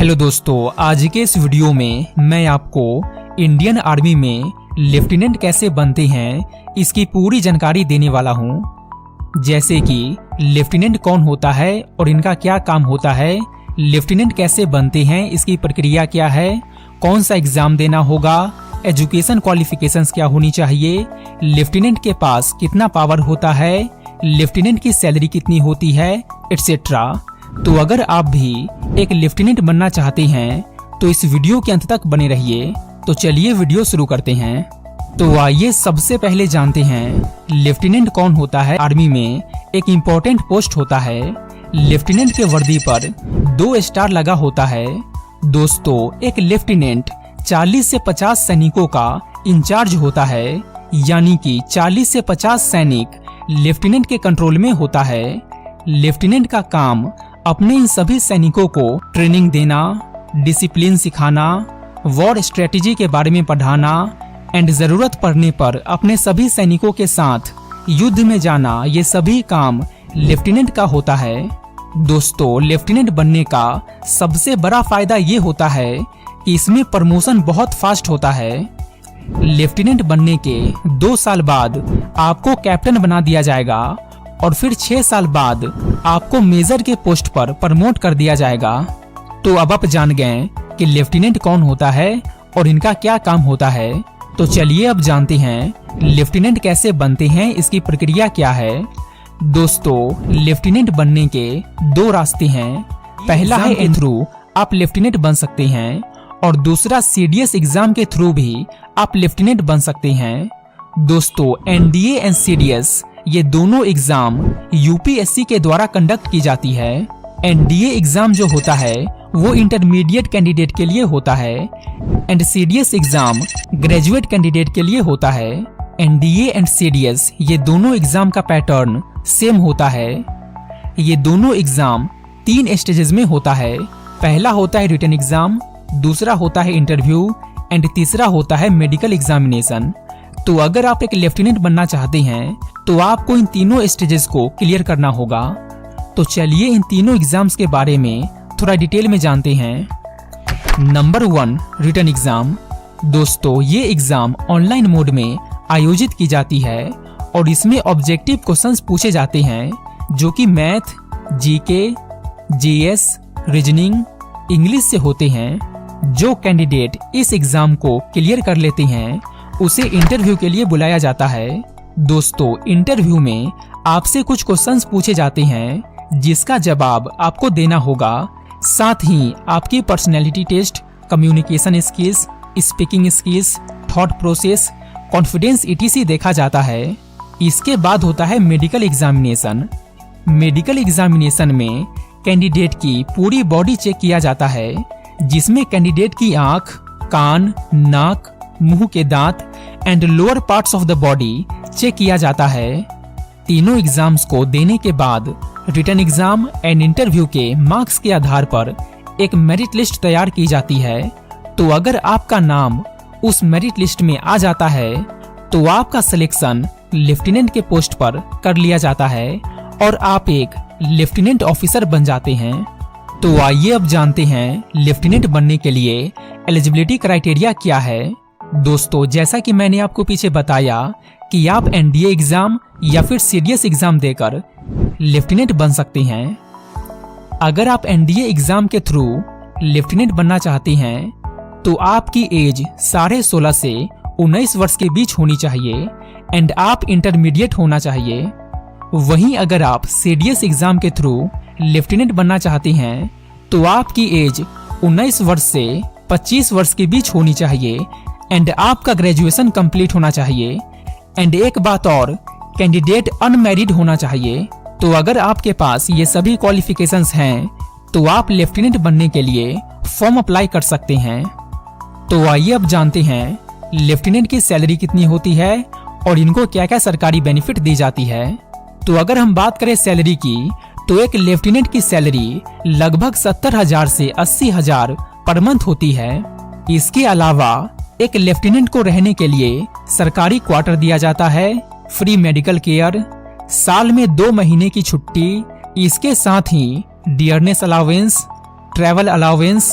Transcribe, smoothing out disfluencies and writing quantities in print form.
Hello दोस्तों, आज के इस वीडियो में मैं आपको इंडियन आर्मी में लेफ्टिनेंट कैसे बनते हैं इसकी पूरी जानकारी देने वाला हूं। जैसे कि लेफ्टिनेंट कौन होता है और इनका क्या काम होता है, लेफ्टिनेंट कैसे बनते हैं, इसकी प्रक्रिया क्या है, कौन सा एग्जाम देना होगा, एजुकेशन क्वालिफिकेशंस क्या होनी चाहिए, लेफ्टिनेंट के पास कितना पावर होता है, लेफ्टिनेंट की सैलरी कितनी होती है, एटसेट्रा। तो अगर आप भी एक लेफ्टिनेंट बनना चाहते हैं तो इस वीडियो के अंत तक बने रहिए। तो चलिए वीडियो शुरू करते हैं। तो आइए सबसे पहले जानते हैं लेफ्टिनेंट कौन होता है। आर्मी में एक इम्पोर्टेंट पोस्ट होता है। लेफ्टिनेंट के वर्दी पर 2 स्टार लगा होता है। दोस्तों, एक लेफ्टिनेंट 40 से 50 सैनिकों का इंचार्ज होता है, यानी कि 40 से 50 सैनिक लेफ्टिनेंट के कंट्रोल में होता है। लेफ्टिनेंट का काम अपने इन सभी सैनिकों को ट्रेनिंग देना, डिसिप्लिन सिखाना, वॉर स्ट्रेटेजी के बारे में पढ़ाना एंड जरूरत पड़ने पर अपने सभी सैनिकों के साथ युद्ध में जाना, ये सभी काम लेफ्टिनेंट का होता है। दोस्तों, लेफ्टिनेंट बनने का सबसे बड़ा फायदा ये होता है कि इसमें प्रमोशन बहुत फास्ट होता है। लेफ्टिनेंट बनने के 2 साल बाद आपको कैप्टन बना दिया जाएगा और फिर 6 साल बाद आपको मेजर के पोस्ट पर प्रमोट कर दिया जाएगा। तो अब आप जान गए कि लेफ्टिनेंट कौन होता है और इनका क्या काम होता है। तो चलिए अब जानते हैं लेफ्टिनेंट कैसे बनते हैं, इसकी प्रक्रिया क्या है। दोस्तों, लेफ्टिनेंट बनने के 2 रास्ते हैं। पहला है इन थ्रू आप लेफ्टिनेंट बन सकते हैं और दूसरा सीडीएस एग्जाम के थ्रू भी आप लेफ्टिनेंट बन सकते हैं। दोस्तों, एनडीए एंड सीडीएस ये दोनों एग्जाम यूपीएससी के द्वारा कंडक्ट की जाती है। एनडीए एग्जाम जो होता है वो इंटरमीडिएट कैंडिडेट के लिए होता है and CDS exam graduate candidate के लिए होता है। एनडीए एंड सीडीएस ये दोनों एग्जाम का पैटर्न सेम होता है। ये दोनों एग्जाम 3 स्टेजेस में होता है। पहला होता है रिटन एग्जाम, दूसरा होता है इंटरव्यू एंड तीसरा होता है मेडिकल एग्जामिनेशन। तो अगर आप एक लेफ्टिनेंट बनना चाहते हैं तो आपको इन तीनों स्टेजेस को क्लियर करना होगा। तो चलिए इन तीनों एग्जाम्स के बारे में थोड़ा डिटेल में जानते हैं। Number 1, written exam. दोस्तों, ये एग्जाम ऑनलाइन मोड में आयोजित की जाती है और इसमें ऑब्जेक्टिव क्वेश्चंस पूछे जाते हैं जो कि math, GK, GS, reasoning, English से होते हैं। जो कैंडिडेट इस एग्जाम को क्लियर कर लेते हैं उसे इंटरव्यू के लिए बुलाया जाता है। दोस्तों, इंटरव्यू में आपसे कुछ क्वेश्चंस पूछे जाते हैं जिसका जवाब आपको देना होगा। साथ ही आपकी personality test, communication skills, speaking skills, thought process, confidence etc देखा जाता है। इसके बाद होता है मेडिकल एग्जामिनेशन। मेडिकल एग्जामिनेशन में कैंडिडेट की पूरी बॉडी चेक किया जाता है, जिसमें कैंडिडेट की आंख, कान, नाक, मुंह के दांत and lower parts of the body check किया जाता है। तीनों एग्जाम्स को देने के बाद रिटन एग्जाम एंड इंटरव्यू के मार्क्स के आधार पर एक मेरिट लिस्ट तैयार की जाती है। तो अगर आपका नाम उस मेरिट लिस्ट में आ जाता है तो आपका सिलेक्शन लेफ्टिनेंट के पोस्ट पर कर लिया जाता है और आप एक लेफ्टिनेंट ऑफिसर बन जाते हैं। तो आइए अब जानते हैं लेफ्टिनेंट बनने के लिए एलिजिबिलिटी क्राइटेरिया क्या है। दोस्तों, जैसा कि मैंने आपको पीछे बताया कि आप एनडीए एग्जाम या फिर सीडीएस एग्जाम देकर लेफ्टिनेंट बन सकते हैं। अगर आप एनडीए एग्जाम के थ्रू लेफ्टिनेंट बनना चाहते हैं तो आपकी एज 16.5 से 19 वर्ष के बीच होनी चाहिए एंड आप इंटरमीडिएट होना चाहिए। वहीं अगर आप सीडीएस एग्जाम के थ्रू लेफ्टिनेंट बनना चाहते हैं तो आपकी एज 19 वर्ष से 25 वर्ष के बीच होनी चाहिए एंड आपका ग्रेजुएशन कंप्लीट होना चाहिए। एंड एक बात और, कैंडिडेट अनमैरिड होना चाहिए। तो अगर आपके पास ये सभी क्वालिफिकेशंस हैं तो आप लेफ्टिनेंट बनने के लिए फॉर्म अप्लाई कर सकते हैं। तो आइए अब जानते हैं लेफ्टिनेंट की सैलरी कितनी होती है और इनको क्या क्या सरकारी बेनिफिट दी जाती है। तो अगर हम बात करें सैलरी की तो एक लेफ्टिनेंट की सैलरी लगभग 70,000 से 80,000 पर मंथ होती है। इसके अलावा एक लेफ्टिनेंट को रहने के लिए सरकारी क्वार्टर दिया जाता है, फ्री मेडिकल केयर, साल में 2 महीने की छुट्टी, इसके साथ ही डियरनेस अलाउंस, ट्रैवल अलाउंस,